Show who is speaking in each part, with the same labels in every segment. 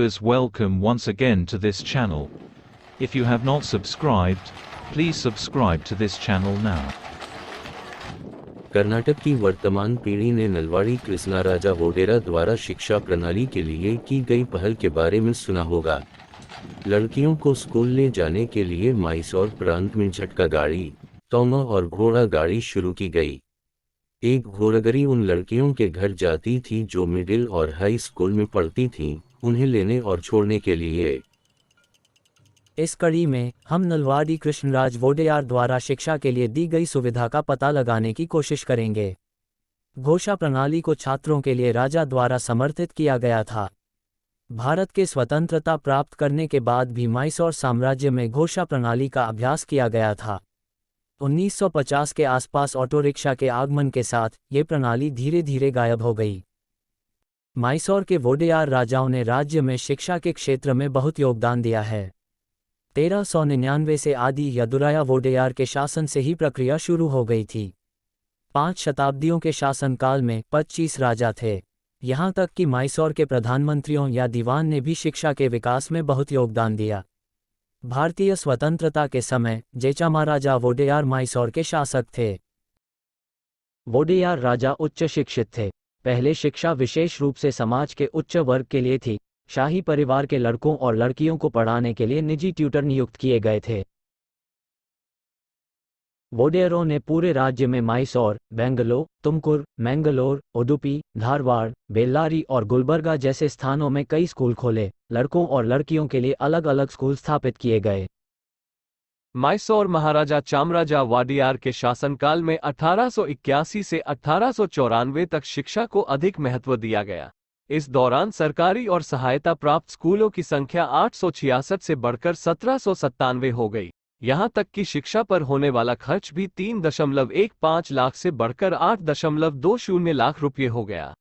Speaker 1: viewers, welcome once again to this channel. If you have not subscribed, please subscribe to this channel now.
Speaker 2: Karnataka की वर्तमान पीढ़ी ने नलवाड़ी कृष्णाराजा वोडेरा द्वारा शिक्षा प्रणाली के लिए की गई पहल के बारे में सुना होगा। लड़कियों को स्कूल ले जाने के लिए मैसूर प्रांत में झटका गाड़ी, तोमा और घोड़ा गाड़ी शुरू की गई। एक घोड़ागाड़ी उन लड़कियों के घर जाती थी जो मिडिल और हाई स्कूल में पढ़ती थीं, उन्हें लेने और छोड़ने के लिए।
Speaker 3: इस कड़ी में हम नलवाड़ी कृष्णराज वोडेयार द्वारा शिक्षा के लिए दी गई सुविधा का पता लगाने की कोशिश करेंगे। घोषा प्रणाली को छात्रों के लिए राजा द्वारा समर्थित किया गया था। भारत के स्वतंत्रता प्राप्त करने के बाद भी मैसूर साम्राज्य में घोषा प्रणाली का अभ्यास किया गया था। 1950 के आसपास ऑटो रिक्शा के आगमन के साथ ये प्रणाली धीरे धीरे गायब हो गई। मैसूर के वोडेयार राजाओं ने राज्य में शिक्षा के क्षेत्र में बहुत योगदान दिया है। 1399 से आदि यदुराया वोडेयार के शासन से ही प्रक्रिया शुरू हो गई थी। 5 शताब्दियों के शासनकाल में 25 राजा थे। यहाँ तक कि मैसूर के प्रधानमंत्रियों या दीवान ने भी शिक्षा के विकास में बहुत योगदान दिया। भारतीय स्वतंत्रता के समय जेचामराजा वोडेयार मैसूर के शासक थे। वोडेयार राजा उच्च शिक्षित थे। पहले शिक्षा विशेष रूप से समाज के उच्च वर्ग के लिए थी। शाही परिवार के लड़कों और लड़कियों को पढ़ाने के लिए निजी ट्यूटर नियुक्त किए गए थे। वोडेयरों ने पूरे राज्य में मैसूर, बेंगलोर, तुमकुर, मैंगलोर, उडुपी, धारवाड़, बेल्लारी और गुलबर्गा जैसे स्थानों में कई स्कूल खोले। लड़कों और लड़कियों के लिए अलग अलग स्कूल स्थापित किए गए।
Speaker 4: मैसूर महाराजा चामराजा वाडियार के शासनकाल में 1881 से 1894 तक शिक्षा को अधिक महत्व दिया गया। इस दौरान सरकारी और सहायता प्राप्त स्कूलों की संख्या 866 से बढ़कर 1797 हो गई। यहाँ तक कि शिक्षा पर होने वाला खर्च भी 3.15 लाख से बढ़कर 8.20 लाख रुपये हो गया।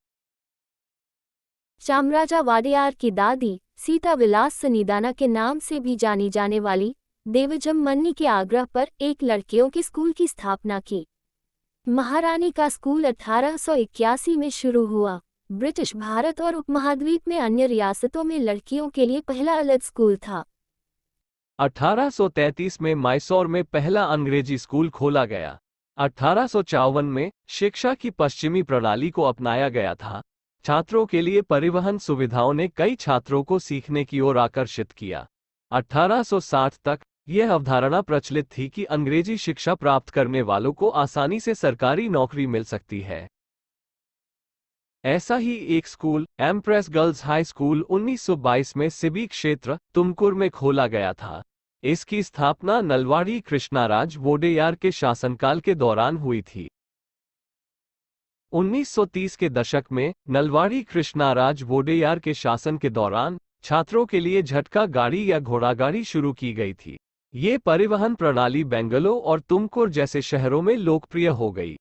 Speaker 5: चामराजा वाडियार की दादी सीता विलास सनीदाना के नाम से भी जानी जाने वाली देवजम मन्नी के आग्रह पर एक लड़कियों के स्कूल की स्थापना की। महारानी का स्कूल 1881 में शुरू हुआ। ब्रिटिश भारत और उपमहाद्वीप में अन्य रियासतों में लड़कियों के लिए पहला अलग स्कूल था।
Speaker 4: 1833 में मैसूर में पहला अंग्रेजी स्कूल खोला गया। 1854 में शिक्षा की पश्चिमी प्रणाली को अपनाया गया था। छात्रों के लिए परिवहन सुविधाओं ने कई छात्रों को सीखने की ओर आकर्षित किया। 1860 तक यह अवधारणा प्रचलित थी कि अंग्रेजी शिक्षा प्राप्त करने वालों को आसानी से सरकारी नौकरी मिल सकती है। ऐसा ही एक school empress girls high school 1922 में सिबी क्षेत्र तुमकुर में खोला गया था। इसकी स्थापना नलवाड़ी कृष्णाराज वोडेयार के शासनकाल के दौरान हुई थी। 1930 के दशक में नलवाड़ी कृष्णाराज वोडेयार के शासन के दौरान छात्रों के लिए झटका गाड़ी या घोड़ागाड़ी शुरू की गई थी। ये परिवहन प्रणाली बेंगलोर और तुमकुर जैसे शहरों में लोकप्रिय हो गई।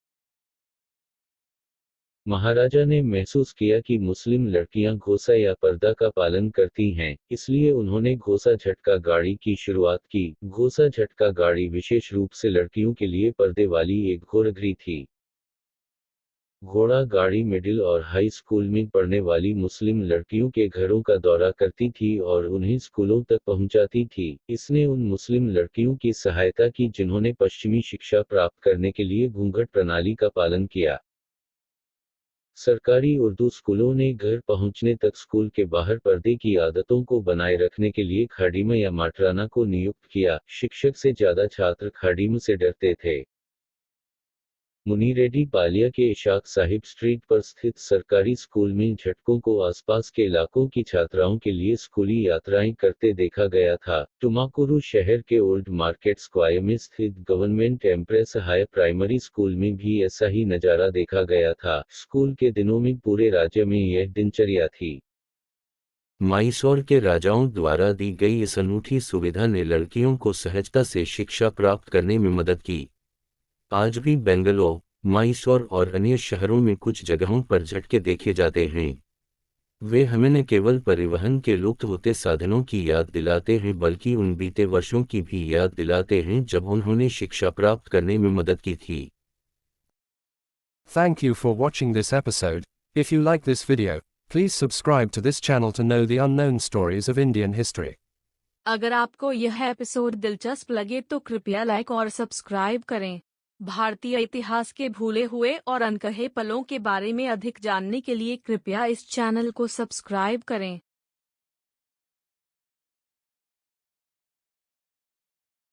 Speaker 2: महाराजा ने महसूस किया कि मुस्लिम लड़कियां घोषा या पर्दा का पालन करती हैं, इसलिए उन्होंने घोषा झटका गाड़ी की शुरुआत की। घोषा झटका गाड़ी विशेष रूप से लड़कियों के लिए पर्दे वाली एक घोड़ागाड़ी थी। घोड़ा गाड़ी मिडिल और हाई स्कूल में पढ़ने वाली मुस्लिम लड़कियों के घरों का दौरा करती थी और उन्हें स्कूलों तक पहुंचाती थी। इसने उन मुस्लिम लड़कियों की सहायता की जिन्होंने पश्चिमी शिक्षा प्राप्त करने के लिए घूंघट प्रणाली का पालन किया। सरकारी उर्दू स्कूलों ने घर पहुंचने तक स्कूल के बाहर पर्दे की आदतों को बनाए रखने के लिए खाडिम या माटराना को नियुक्त किया। शिक्षक से ज्यादा छात्र खाडिम से डरते थे। मुनीरेड्डी पालिया के इशाक साहिब स्ट्रीट पर स्थित सरकारी स्कूल में झटकों को आसपास के इलाकों की छात्राओं के लिए स्कूली यात्राएं करते देखा गया था। तुमाकुरू शहर के ओल्ड मार्केट स्क्वायर में स्थित government empress high primary school में भी ऐसा ही नजारा देखा गया था। स्कूल के दिनों में पूरे राज्य में यह दिनचर्या थी। मैसूर के राजाओं द्वारा दी गई इस अनूठी सुविधा ने लड़कियों को सहजता से शिक्षा प्राप्त करने में मदद की। आज भी बेंगलोर, मैसूर और अन्य शहरों में कुछ जगहों पर झटके देखे जाते हैं। वे हमें न केवल परिवहन के लुप्त होते साधनों की याद दिलाते हैं बल्कि उन बीते वर्षों की भी याद दिलाते हैं जब उन्होंने शिक्षा प्राप्त करने में मदद की थी।
Speaker 6: Thank you for watching this episode. If you like this video, Please subscribe to this channel to know the unknown stories of Indian history.
Speaker 7: अगर आपको यह एपिसोड दिलचस्प लगे तो कृपया लाइक और सब्सक्राइब करें। भारतीय इतिहास के भूले हुए और अनकहे पलों के बारे में अधिक जानने के लिए कृपया इस चैनल को सब्सक्राइब करें।